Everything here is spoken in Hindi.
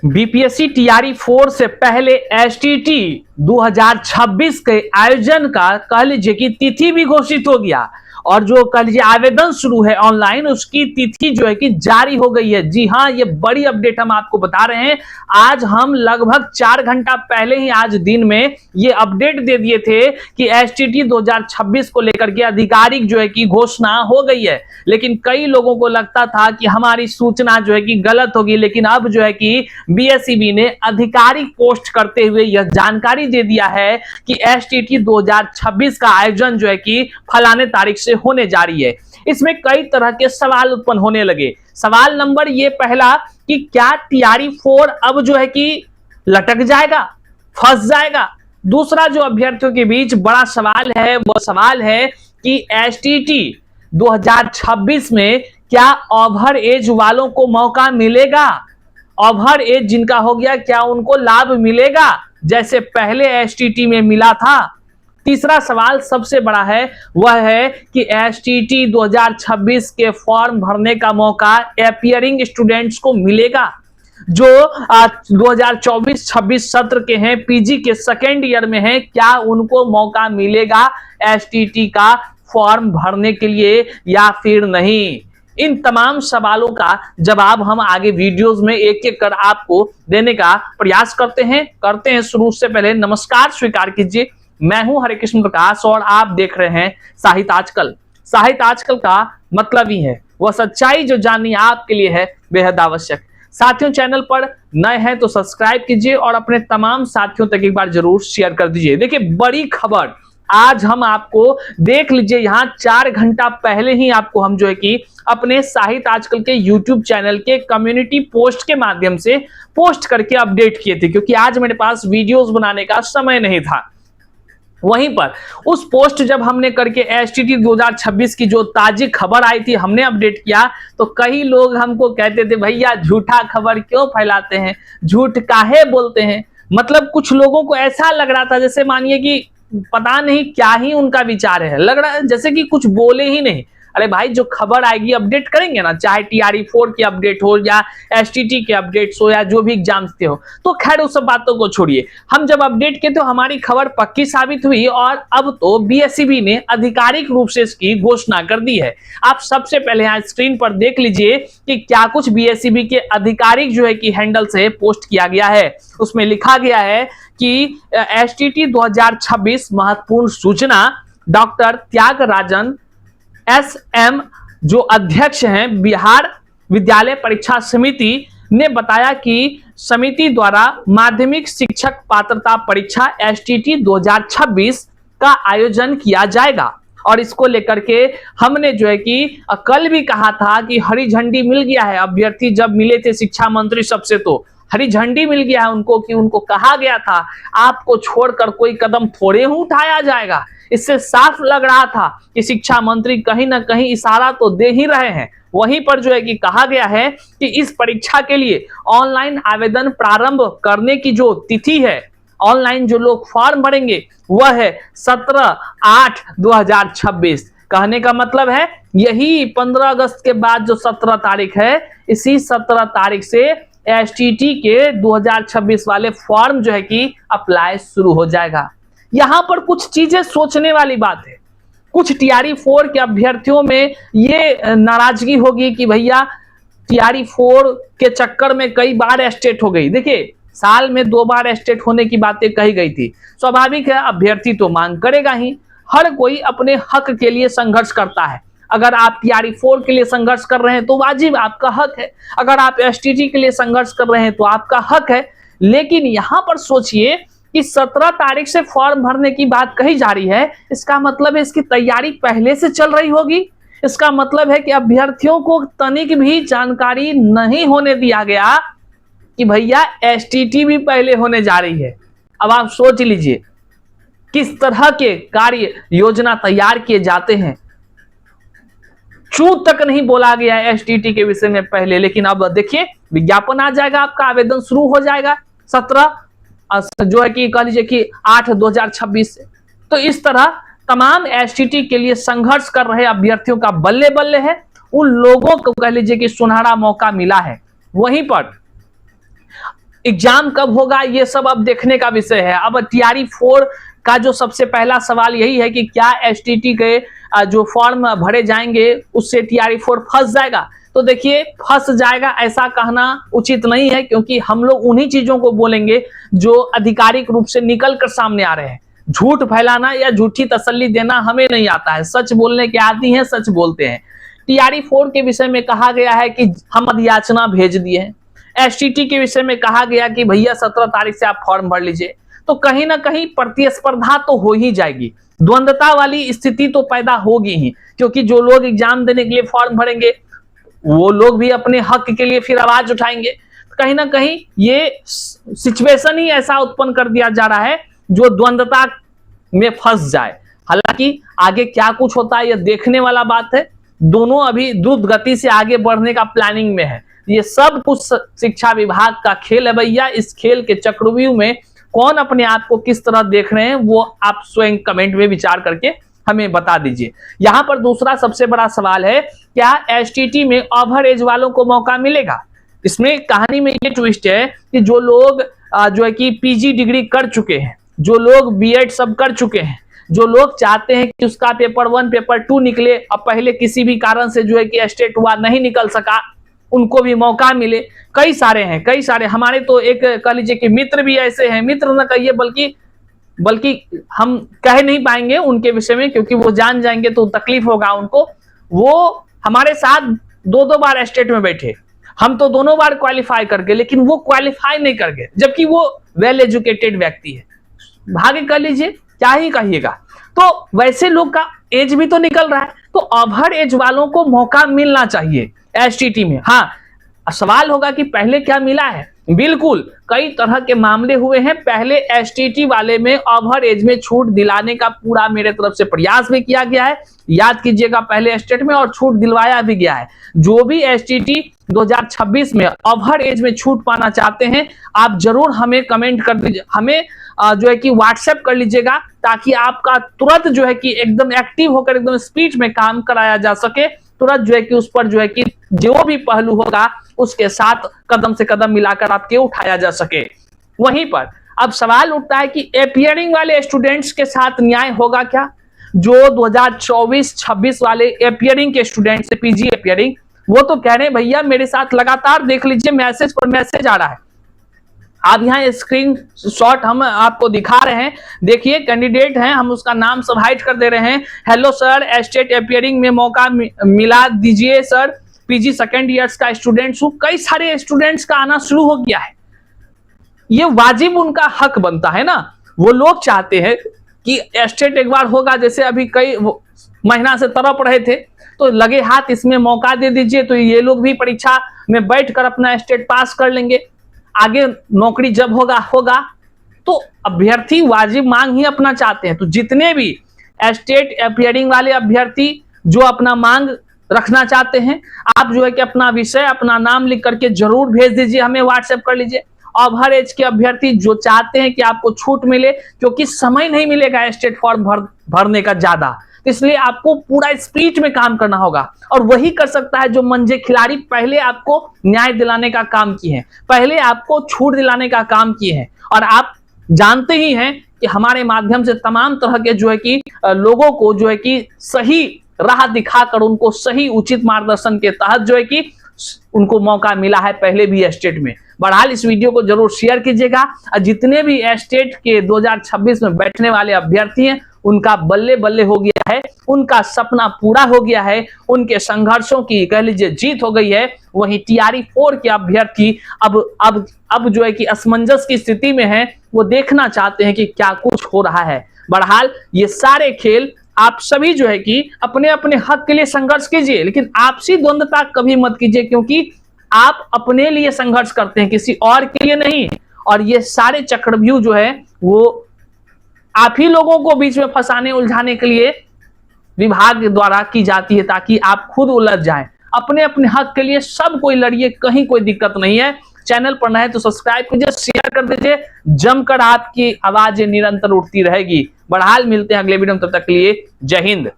बीपीएससी टीआरई 4 से पहले एसटीटी 2026 के आयोजन का कह लीजिए कि तिथि भी घोषित हो गया और जो कह लीजिए आवेदन शुरू है ऑनलाइन उसकी तिथि जो है कि जारी हो गई है। जी हां, ये बड़ी अपडेट हम आपको बता रहे हैं। आज हम लगभग 4 घंटा पहले ही आज दिन में ये अपडेट दे दिए थे कि एसटीटी 2026 को लेकर के आधिकारिक जो है कि घोषणा हो गई है, लेकिन कई लोगों को लगता था कि हमारी सूचना जो है कि गलत होगी, लेकिन अब जो है कि बीएसईबी ने आधिकारिक पोस्ट करते हुए यह जानकारी दे दिया है कि एसटीटी 2026 का आयोजन जो है कि फलाने तारीख से होने जा रही है। इसमें कई तरह के सवाल उत्पन्न होने लगे। सवाल नंबर ये पहला कि क्या टीआरई 4 अब जो है कि लटक जाएगा, फंस जाएगा। दूसरा जो अभ्यर्थियों के बीच बड़ा सवाल है वो सवाल है कि एसटीटी 2026 में क्या ओवर एज वालों को मौका मिलेगा, ओवर एज जिनका हो गया क्या उनको लाभ मिलेगा जैसे पहले एसटीटी में मिला था। तीसरा सवाल सबसे बड़ा है वह है कि एसटीटी 2026 के फॉर्म भरने का मौका अपीयरिंग स्टूडेंट्स को मिलेगा जो 2024-26 सत्र के हैं, पीजी के सेकेंड ईयर में हैं, क्या उनको मौका मिलेगा एसटीटी का फॉर्म भरने के लिए या फिर नहीं। इन तमाम सवालों का जवाब हम आगे वीडियोस में एक एक कर आपको देने का प्रयास करते हैं। शुरू से पहले नमस्कार स्वीकार कीजिए, मैं हूं हरे कृष्ण प्रकाश और आप देख रहे हैं साहित्य आजकल। साहित्य आजकल का मतलब ही है वह सच्चाई जो जाननी आपके लिए है बेहद आवश्यक। साथियों, चैनल पर नए हैं तो सब्सक्राइब कीजिए और अपने तमाम साथियों तक एक बार जरूर शेयर कर दीजिए। देखिए बड़ी खबर आज हम आपको देख लीजिए, यहां 4 घंटा पहले ही आपको हम जो है कि अपने साहित्य आजकल के YouTube चैनल के कम्युनिटी पोस्ट के माध्यम से पोस्ट करके अपडेट किए थे, क्योंकि आज मेरे पास वीडियोस बनाने का समय नहीं था। वहीं पर उस पोस्ट जब हमने करके एसटीटी 2026 की जो ताजी खबर आई थी हमने अपडेट किया तो कई लोग हमको कहते थे भैया झूठा खबर क्यों फैलाते हैं, झूठ काहे बोलते हैं। मतलब कुछ लोगों को ऐसा लग रहा था जैसे मानिए कि पता नहीं क्या ही उनका विचार है, लग रहा है जैसे कि कुछ बोले ही नहीं। अरे भाई, जो खबर आएगी अपडेट करेंगे ना, चाहे टीआरई 4 की अपडेट हो या एसटीटी के अपडेट्स हो या जो भी एग्जाम्स के हो। तो खैर उस सब बातों को छोड़िए, हम जब अपडेट किए तो हमारी खबर पक्की साबित हुई और अब तो बीएसईबी ने आधिकारिक रूप से इसकी घोषणा कर दी है। आप सबसे पहले यहाँ स्क्रीन पर देख लीजिए कि क्या कुछ बीएसईबी के आधिकारिक जो है कि हैंडल से पोस्ट किया गया है। उसमें लिखा गया है कि एसटीटी 2026 महत्वपूर्ण सूचना। डॉक्टर त्यागराजन एसएम जो अध्यक्ष हैं बिहार विद्यालय परीक्षा समिति ने बताया कि समिति द्वारा माध्यमिक शिक्षक पात्रता परीक्षा एसटीटी 2026 का आयोजन किया जाएगा और इसको लेकर के हमने जो है कि कल भी कहा था कि हरी झंडी मिल गया है। अभ्यर्थी जब मिले थे शिक्षा मंत्री सबसे तो हरी झंडी मिल गया है उनको कि उनको कहा गया था आपको छोड़कर कोई कदम थोड़े ही उठाया जाएगा। इससे साफ लग रहा था कि शिक्षा मंत्री कहीं ना कहीं इशारा तो दे ही रहे हैं। वहीं पर जो है कि कहा गया है कि इस परीक्षा के लिए ऑनलाइन आवेदन प्रारंभ करने की जो तिथि है, ऑनलाइन जो लोग फॉर्म भरेंगे वह है 17/8/2026। कहने का मतलब है यही 15 अगस्त के बाद जो 17 तारीख है, इसी 17 तारीख से एसटीटी के 2026 वाले फॉर्म जो है कि अप्लाई शुरू हो जाएगा। यहां पर कुछ चीजें सोचने वाली बात है। कुछ टीआरई 4 के अभ्यर्थियों में ये नाराजगी होगी कि भैया टीआरई 4 के चक्कर में कई बार एस्टेट हो गई। देखिए साल में 2 बार एस्टेट होने की बातें कही गई थी। स्वाभाविक है अभ्यर्थी तो मांग करेगा ही, हर कोई अपने हक के लिए संघर्ष करता है। अगर आप टीआरई 4 के लिए संघर्ष कर रहे हैं तो वाजिब आपका हक है, अगर आप एसटीटी के लिए संघर्ष कर रहे हैं तो आपका हक है। लेकिन यहां पर सोचिए कि 17 तारीख से फॉर्म भरने की बात कही जा रही है, इसका मतलब है इसकी तैयारी पहले से चल रही होगी। इसका मतलब है कि अभ्यर्थियों को तनिक भी जानकारी नहीं होने दिया गया कि भैया एसटीटी भी पहले होने जा रही है। अब आप सोच लीजिए किस तरह के कार्य योजना तैयार किए जाते हैं। चू तक नहीं बोला गया है एसटीटी के विषय में पहले, लेकिन अब देखिए विज्ञापन आ जाएगा, आपका आवेदन शुरू हो जाएगा 17 जो है कि कह लीजिए कि 8/2026 से। तो इस तरह तमाम एसटीटी के लिए संघर्ष कर रहे अभ्यर्थियों का बल्ले बल्ले है। उन लोगों को कह लीजिए कि सुनहरा मौका मिला है। वहीं पर एग्जाम कब होगा ये सब अब देखने का विषय है। अब टीआरई 4 का जो सबसे पहला सवाल यही है कि क्या एसटीटी के जो फॉर्म भरे जाएंगे उससे टीआरई 4 फंस जाएगा। तो देखिए, फंस जाएगा ऐसा कहना उचित नहीं है, क्योंकि हम लोग उन्हीं चीजों को बोलेंगे जो आधिकारिक रूप से निकल कर सामने आ रहे हैं। झूठ फैलाना या झूठी तसल्ली देना हमें नहीं आता है, सच बोलने के आदी हैं, सच बोलते हैं। टीआरई 4 के विषय में कहा गया है कि हम अधियाचना भेज दिए हैं। एसटीटी के विषय में कहा गया कि भैया 17 तारीख से आप फॉर्म भर लीजिए। तो कहीं ना कहीं प्रतिस्पर्धा तो हो ही जाएगी, द्वंद्वता वाली स्थिति तो पैदा होगी ही, क्योंकि जो लोग एग्जाम देने के लिए फॉर्म भरेंगे वो लोग भी अपने हक के लिए फिर आवाज उठाएंगे। कहीं ना कहीं ये सिचुएशन ही ऐसा उत्पन्न कर दिया जा रहा है जो द्वंद्वता में फंस जाए। हालांकि आगे क्या कुछ होता है ये देखने वाला बात है। दोनों अभी द्रुत गति से आगे बढ़ने का प्लानिंग में है। ये सब कुछ शिक्षा विभाग का खेल है भैया। इस खेल के चक्रव्यूह में कौन अपने आप को किस तरह देख रहे हैं वो आप स्वयं कमेंट में विचार करके हमें बता दीजिए। यहां पर दूसरा सबसे बड़ा सवाल है, क्या एसटीटी में ओवर एज वालों को मौका मिलेगा। इसमें कहानी में ये ट्विस्ट है कि जो लोग जो है कि पीजी डिग्री कर चुके हैं, जो लोग बीएड सब कर चुके हैं, जो लोग चाहते हैं कि उसका पेपर 1 पेपर 2 निकले, अब पहले किसी भी कारण से जो है कि स्टेट हुआ नहीं निकल सका, उनको भी मौका मिले। कई सारे हैं, कई सारे। हमारे तो एक कह लीजिए कि मित्र भी ऐसे हैं, मित्र न कहिए बल्कि हम कह नहीं पाएंगे उनके विषय में, क्योंकि वो जान जाएंगे तो तकलीफ होगा उनको। वो हमारे साथ 2-2 बार स्टेट में बैठे, हम तो दोनों बार क्वालिफाई कर गए, लेकिन वो क्वालिफाई नहीं कर गए, जबकि वो वेल एजुकेटेड व्यक्ति है। भाग्य कर लीजिए, क्या ही कहिएगा। तो वैसे लोग का एज भी तो निकल रहा है, तो ओवर एज वालों को मौका मिलना चाहिए एसटीटी में। हाँ, सवाल होगा कि पहले क्या मिला है। बिल्कुल कई तरह के मामले हुए हैं। पहले एसटीटी वाले में ओवर एज में छूट दिलाने का पूरा मेरे तरफ से प्रयास भी किया गया है। याद कीजिएगा, पहले स्टेट में और छूट दिलवाया भी गया है। जो भी एसटीटी 2026 में ओवर एज में छूट पाना चाहते हैं, आप जरूर हमें कमेंट कर दीजिए, हमें जो है कि व्हाट्सएप कर लीजिएगा, ताकि आपका तुरंत जो है कि एकदम एक्टिव होकर एकदम स्पीड में काम कराया जा सके। तुरंत जो है कि उस पर जो है कि जो भी पहलू होगा उसके साथ कदम से कदम मिलाकर आपके उठाया जा सके। वहीं पर अब सवाल उठता है कि एपियरिंग वाले स्टूडेंट्स के साथ न्याय होगा क्या। जो 2024-26 वाले एपियरिंग के स्टूडेंट्स है, पीजी एपियरिंग, वो तो कह रहे हैं भैया मेरे साथ लगातार देख लीजिए मैसेज पर मैसेज आ रहा है। आप यहाँ स्क्रीन शॉट हम आपको दिखा रहे हैं, देखिए कैंडिडेट हैं, हम उसका नाम सब हाइड कर दे रहे हैं। हेलो सर, स्टेट एपियरिंग में मौका मिला दीजिए सर, पीजी सेकेंड ईयर्स का स्टूडेंट्स हूं। कई सारे स्टूडेंट्स का आना शुरू हो गया है। ये वाजिब उनका हक बनता है ना। वो लोग चाहते हैं कि स्टेट एक बार होगा, जैसे अभी कई महीना से तड़प रहे थे, तो लगे हाथ इसमें मौका दे दीजिए, तो ये लोग भी परीक्षा में बैठकर अपना स्टेट पास कर लेंगे। आगे नौकरी जब होगा तो अभ्यर्थी वाजिब मांग ही अपना चाहते हैं। तो जितने भी स्टेट एपियरिंग वाले अभ्यर्थी जो अपना मांग रखना चाहते हैं, आप जो है कि अपना विषय, अपना नाम लिख करके जरूर भेज दीजिए, हमें व्हाट्सएप कर लीजिए। ओवर एज के अभ्यर्थी जो चाहते हैं कि आपको छूट मिले, क्योंकि समय नहीं मिलेगा स्टेट फॉर्म भरने का ज्यादा, इसलिए आपको पूरा स्पीड में काम करना होगा। और वही कर सकता है जो मंजे खिलाड़ी पहले आपको न्याय दिलाने का काम किए हैं, पहले आपको छूट दिलाने का काम किए हैं। और आप जानते ही हैं कि हमारे माध्यम से तमाम तरह के जो है कि लोगों को जो है कि सही राह दिखाकर उनको सही उचित मार्गदर्शन के तहत जो है कि उनको मौका मिला है पहले भी स्टेट में। बहरहाल इस वीडियो को जरूर शेयर कीजिएगा। और जितने भी स्टेट के 2026 में बैठने वाले अभ्यर्थी हैं, उनका बल्ले बल्ले हो गया है, उनका सपना पूरा हो गया है, उनके संघर्षों की कह लीजिए जीत हो गई है। वहीं टीआरई 4 के अभ्यर्थी अब जो है कि असमंजस की स्थिति में है, वो देखना चाहते हैं कि क्या कुछ हो रहा है। बहरहाल ये सारे खेल आप सभी जो है कि अपने अपने हक के लिए संघर्ष कीजिए, लेकिन आपसी द्वंद्वता कभी मत कीजिए, क्योंकि आप अपने लिए संघर्ष करते हैं, किसी और के लिए नहीं। और ये सारे चक्रव्यूह जो है वो आप ही लोगों को बीच में फंसाने उलझाने के लिए विभाग द्वारा की जाती है, ताकि आप खुद उलझ जाएं। अपने अपने हक के लिए सब कोई लड़िए, कहीं कोई दिक्कत नहीं है। चैनल पर नए तो सब्सक्राइब कीजिए, शेयर कर दीजिए, जमकर आपकी आवाजें निरंतर उठती रहेगी। बहरहाल मिलते हैं अगले वीडियो में, तब तक के लिए जय हिंद।